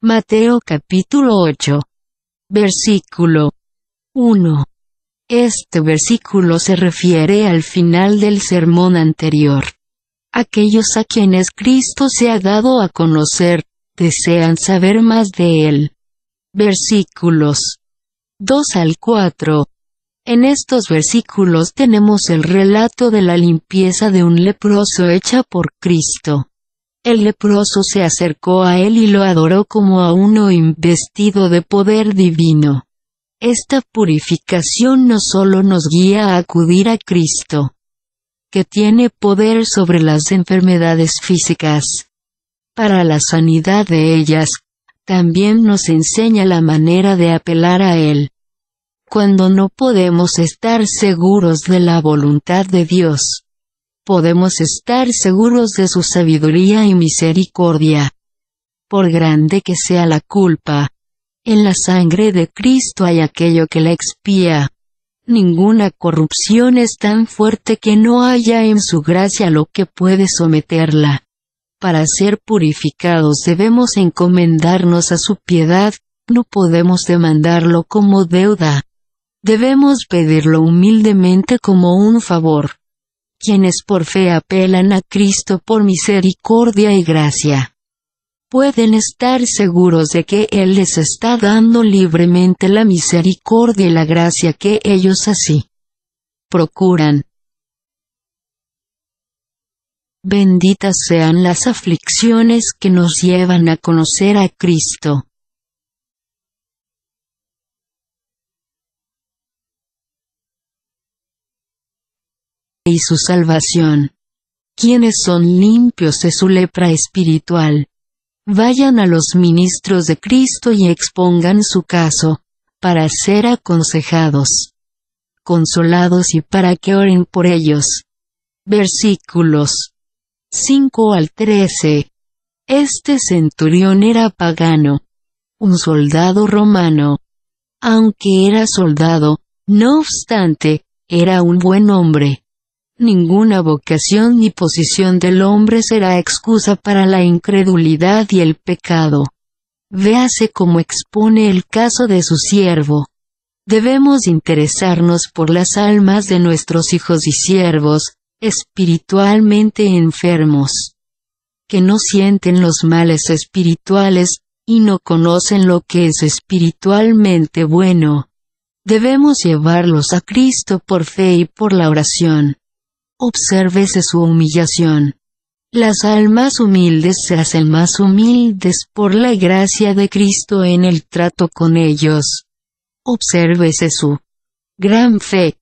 Mateo capítulo 8. Versículo 1. Este versículo se refiere al final del sermón anterior. Aquellos a quienes Cristo se ha dado a conocer, desean saber más de Él. Versículos 2 al 4. En estos versículos tenemos el relato de la limpieza de un leproso hecha por Cristo. El leproso se acercó a él y lo adoró como a uno investido de poder divino. Esta purificación no solo nos guía a acudir a Cristo, que tiene poder sobre las enfermedades físicas, para la sanidad de ellas, también nos enseña la manera de apelar a Él. Cuando no podemos estar seguros de la voluntad de Dios, podemos estar seguros de su sabiduría y misericordia. Por grande que sea la culpa, en la sangre de Cristo hay aquello que la expía. Ninguna corrupción es tan fuerte que no haya en su gracia lo que puede someterla. Para ser purificados debemos encomendarnos a su piedad, no podemos demandarlo como deuda. Debemos pedirlo humildemente como un favor. Quienes por fe apelan a Cristo por misericordia y gracia, pueden estar seguros de que Él les está dando libremente la misericordia y la gracia que ellos así procuran. Benditas sean las aflicciones que nos llevan a conocer a Cristo y su salvación. Quienes son limpios de su lepra espiritual, vayan a los ministros de Cristo y expongan su caso, para ser aconsejados, consolados y para que oren por ellos. Versículos 5 al 13. Este centurión era pagano, un soldado romano. Aunque era soldado, no obstante, era un buen hombre. Ninguna vocación ni posición del hombre será excusa para la incredulidad y el pecado. Véase cómo expone el caso de su siervo. Debemos interesarnos por las almas de nuestros hijos y siervos, espiritualmente enfermos, que no sienten los males espirituales, y no conocen lo que es espiritualmente bueno. Debemos llevarlos a Cristo por fe y por la oración. Obsérvese su humillación. Las almas humildes se hacen más humildes por la gracia de Cristo en el trato con ellos. Obsérvese su gran fe.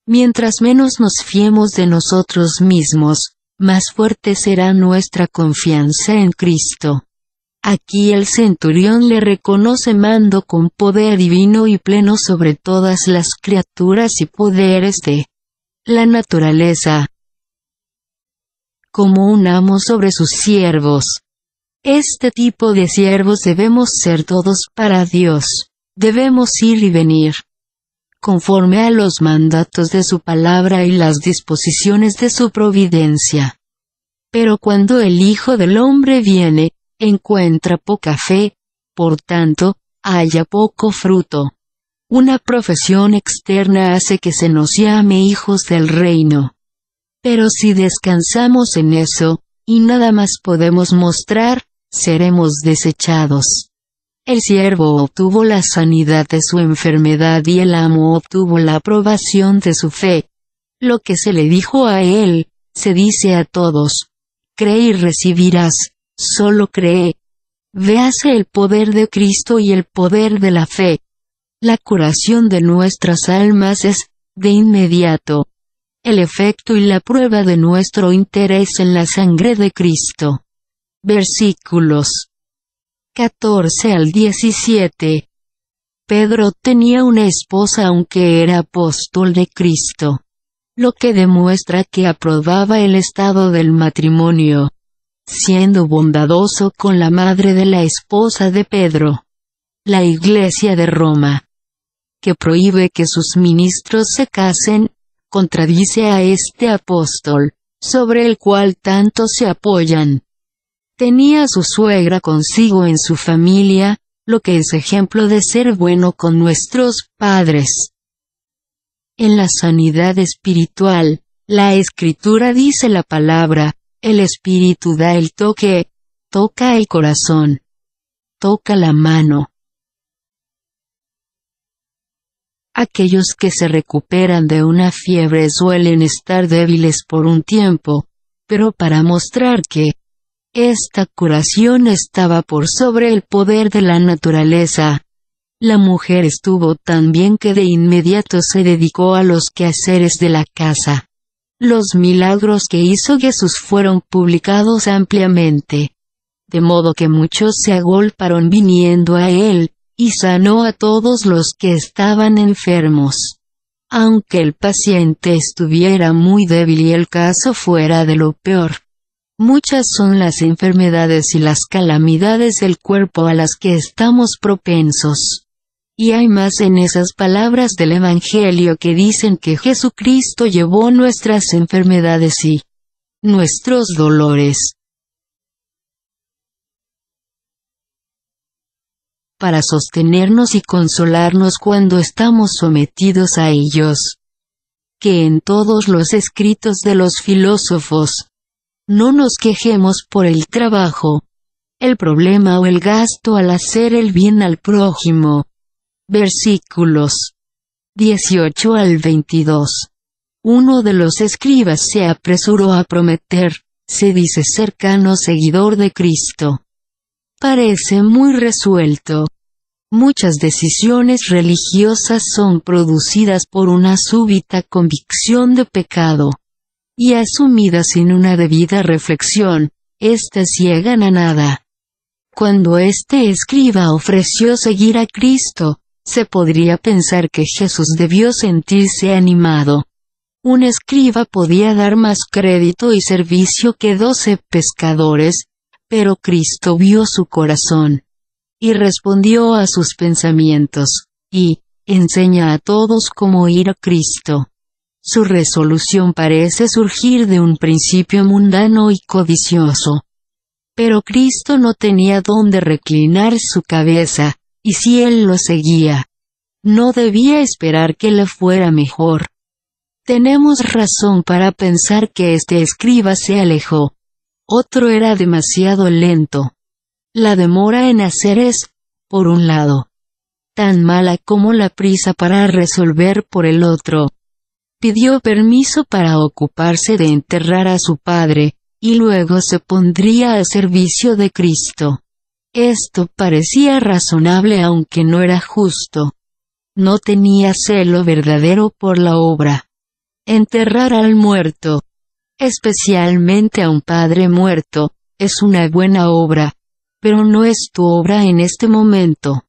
Mientras menos nos fiemos de nosotros mismos, más fuerte será nuestra confianza en Cristo. Aquí el centurión le reconoce mando con poder divino y pleno sobre todas las criaturas y poderes de la naturaleza, como un amo sobre sus siervos. Este tipo de siervos debemos ser todos para Dios. Debemos ir y venir, conforme a los mandatos de su palabra y las disposiciones de su providencia. Pero cuando el Hijo del Hombre viene, encuentra poca fe, por tanto, haya poco fruto. Una profesión externa hace que se nos llame hijos del reino. Pero si descansamos en eso, y nada más podemos mostrar, seremos desechados. El siervo obtuvo la sanidad de su enfermedad y el amo obtuvo la aprobación de su fe. Lo que se le dijo a él, se dice a todos. Cree y recibirás, solo cree. Véase el poder de Cristo y el poder de la fe. La curación de nuestras almas es, de inmediato, el efecto y la prueba de nuestro interés en la sangre de Cristo. Versículos 14 al 17. Pedro tenía una esposa aunque era apóstol de Cristo, lo que demuestra que aprobaba el estado del matrimonio, siendo bondadoso con la madre de la esposa de Pedro. La Iglesia de Roma, que prohíbe que sus ministros se casen, contradice a este apóstol, sobre el cual tanto se apoyan. Tenía a su suegra consigo en su familia, lo que es ejemplo de ser bueno con nuestros padres. En la sanidad espiritual, la Escritura dice la palabra, el Espíritu da el toque, toca el corazón, toca la mano. Aquellos que se recuperan de una fiebre suelen estar débiles por un tiempo, pero para mostrar que esta curación estaba por sobre el poder de la naturaleza, la mujer estuvo tan bien que de inmediato se dedicó a los quehaceres de la casa. Los milagros que hizo Jesús fueron publicados ampliamente, de modo que muchos se agolparon viniendo a él, y sanó a todos los que estaban enfermos. Aunque el paciente estuviera muy débil y el caso fuera de lo peor. Muchas son las enfermedades y las calamidades del cuerpo a las que estamos propensos. Y hay más en esas palabras del Evangelio que dicen que Jesucristo llevó nuestras enfermedades y nuestros dolores, para sostenernos y consolarnos cuando estamos sometidos a ellos. Que en todos los escritos de los filósofos, no nos quejemos por el trabajo, el problema o el gasto al hacer el bien al prójimo. Versículos 18 al 22. Uno de los escribas se apresuró a prometer, se dice cercano seguidor de Cristo. Parece muy resuelto. Muchas decisiones religiosas son producidas por una súbita convicción de pecado, y asumidas sin una debida reflexión, éstas llegan a nada. Cuando este escriba ofreció seguir a Cristo, se podría pensar que Jesús debió sentirse animado. Un escriba podía dar más crédito y servicio que 12 pescadores, pero Cristo vio su corazón, y respondió a sus pensamientos, y enseña a todos cómo ir a Cristo. Su resolución parece surgir de un principio mundano y codicioso. Pero Cristo no tenía dónde reclinar su cabeza, y si él lo seguía, no debía esperar que le fuera mejor. Tenemos razón para pensar que este escriba se alejó. Otro era demasiado lento. La demora en hacer es, por un lado, tan mala como la prisa para resolver por el otro. Pidió permiso para ocuparse de enterrar a su padre, y luego se pondría al servicio de Cristo. Esto parecía razonable aunque no era justo. No tenía celo verdadero por la obra. Enterrar al muerto, especialmente a un padre muerto, es una buena obra, pero no es tu obra en este momento.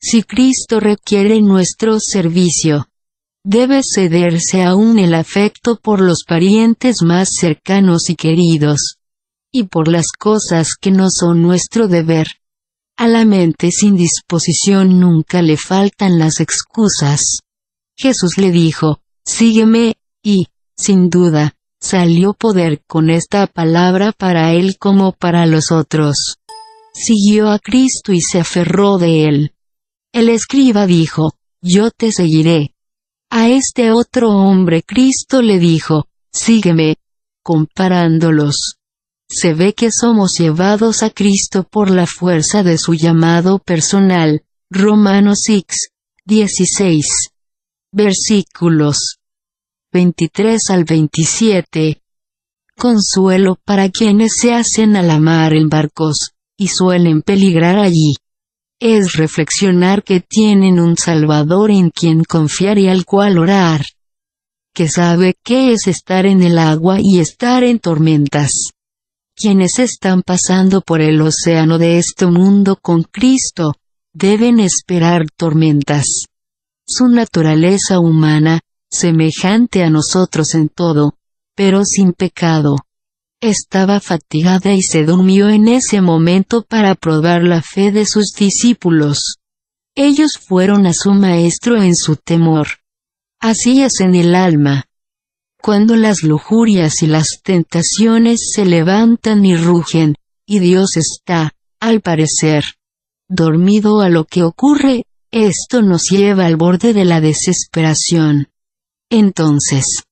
Si Cristo requiere nuestro servicio, debe cederse aún el afecto por los parientes más cercanos y queridos, y por las cosas que no son nuestro deber. A la mente sin disposición nunca le faltan las excusas. Jesús le dijo, sígueme, y, sin duda, salió poder con esta palabra para él como para los otros. Siguió a Cristo y se aferró de él. El escriba dijo, yo te seguiré. A este otro hombre Cristo le dijo, sígueme, comparándolos. Se ve que somos llevados a Cristo por la fuerza de su llamado personal. Romanos 6:16. Versículos 23 al 27. Consuelo para quienes se hacen a la mar en barcos, y suelen peligrar allí. Es reflexionar que tienen un Salvador en quien confiar y al cual orar. Que sabe qué es estar en el agua y estar en tormentas. Quienes están pasando por el océano de este mundo con Cristo, deben esperar tormentas. Su naturaleza humana, semejante a nosotros en todo, pero sin pecado, estaba fatigada y se durmió en ese momento para probar la fe de sus discípulos. Ellos fueron a su maestro en su temor. Así es en el alma. Cuando las lujurias y las tentaciones se levantan y rugen, y Dios está, al parecer, dormido a lo que ocurre. Esto nos lleva al borde de la desesperación. Entonces,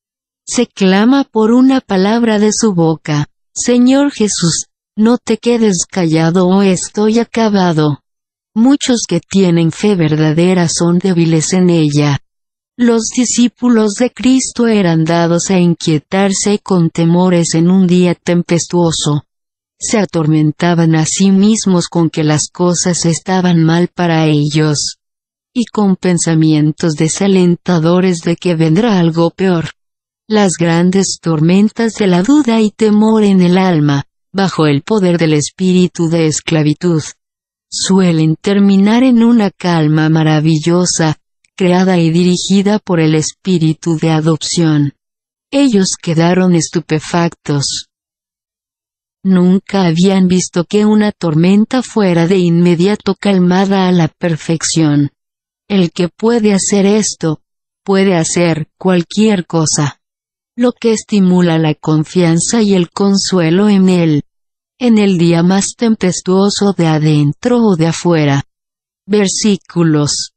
se clama por una palabra de su boca: Señor Jesús, no te quedes callado o estoy acabado. Muchos que tienen fe verdadera son débiles en ella. Los discípulos de Cristo eran dados a inquietarse con temores en un día tempestuoso. Se atormentaban a sí mismos con que las cosas estaban mal para ellos, y con pensamientos desalentadores de que vendrá algo peor. Las grandes tormentas de la duda y temor en el alma, bajo el poder del espíritu de esclavitud, suelen terminar en una calma maravillosa, creada y dirigida por el espíritu de adopción. Ellos quedaron estupefactos. Nunca habían visto que una tormenta fuera de inmediato calmada a la perfección. El que puede hacer esto, puede hacer cualquier cosa. Lo que estimula la confianza y el consuelo en él, en el día más tempestuoso de adentro o de afuera. Versículos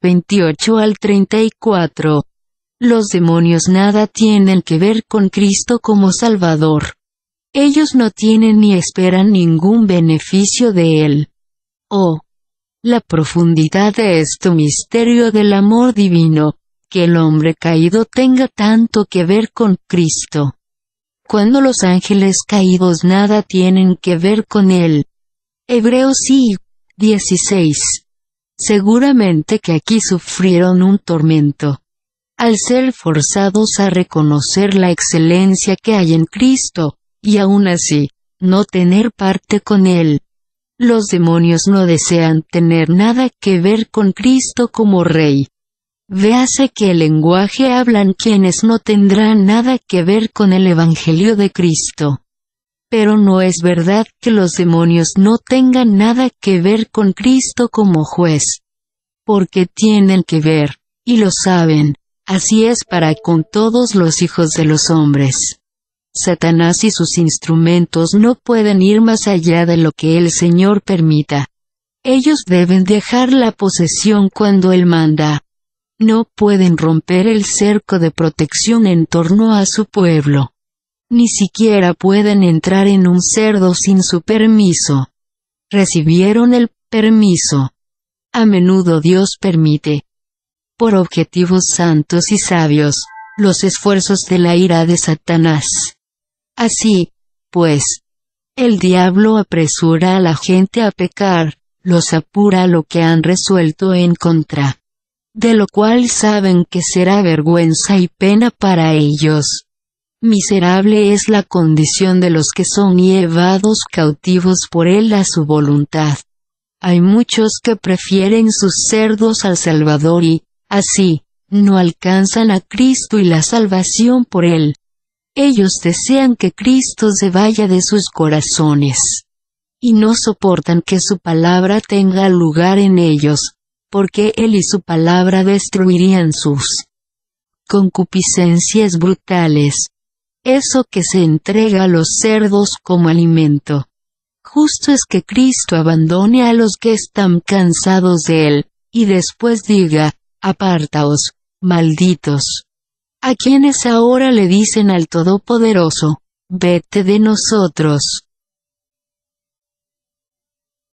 28 al 34. Los demonios nada tienen que ver con Cristo como Salvador. Ellos no tienen ni esperan ningún beneficio de Él. Oh, la profundidad de este misterio del amor divino, que el hombre caído tenga tanto que ver con Cristo, cuando los ángeles caídos nada tienen que ver con Él. Hebreos 16. Seguramente que aquí sufrieron un tormento, al ser forzados a reconocer la excelencia que hay en Cristo, y aún así, no tener parte con Él. Los demonios no desean tener nada que ver con Cristo como Rey. Véase que el lenguaje hablan quienes no tendrán nada que ver con el Evangelio de Cristo. Pero no es verdad que los demonios no tengan nada que ver con Cristo como juez. Porque tienen que ver, y lo saben, así es para con todos los hijos de los hombres. Satanás y sus instrumentos no pueden ir más allá de lo que el Señor permita. Ellos deben dejar la posesión cuando Él manda. No pueden romper el cerco de protección en torno a su pueblo. Ni siquiera pueden entrar en un cerdo sin su permiso. Recibieron el permiso. A menudo Dios permite, por objetivos santos y sabios, los esfuerzos de la ira de Satanás. Así, pues, el diablo apresura a la gente a pecar, los apura a lo que han resuelto en contra, de lo cual saben que será vergüenza y pena para ellos. Miserable es la condición de los que son llevados cautivos por él a su voluntad. Hay muchos que prefieren sus cerdos al Salvador y, así, no alcanzan a Cristo y la salvación por él. Ellos desean que Cristo se vaya de sus corazones. Y no soportan que su palabra tenga lugar en ellos, porque Él y su palabra destruirían sus concupiscencias brutales. Eso que se entrega a los cerdos como alimento. Justo es que Cristo abandone a los que están cansados de Él, y después diga: apartaos, malditos. A quienes ahora le dicen al Todopoderoso: vete de nosotros.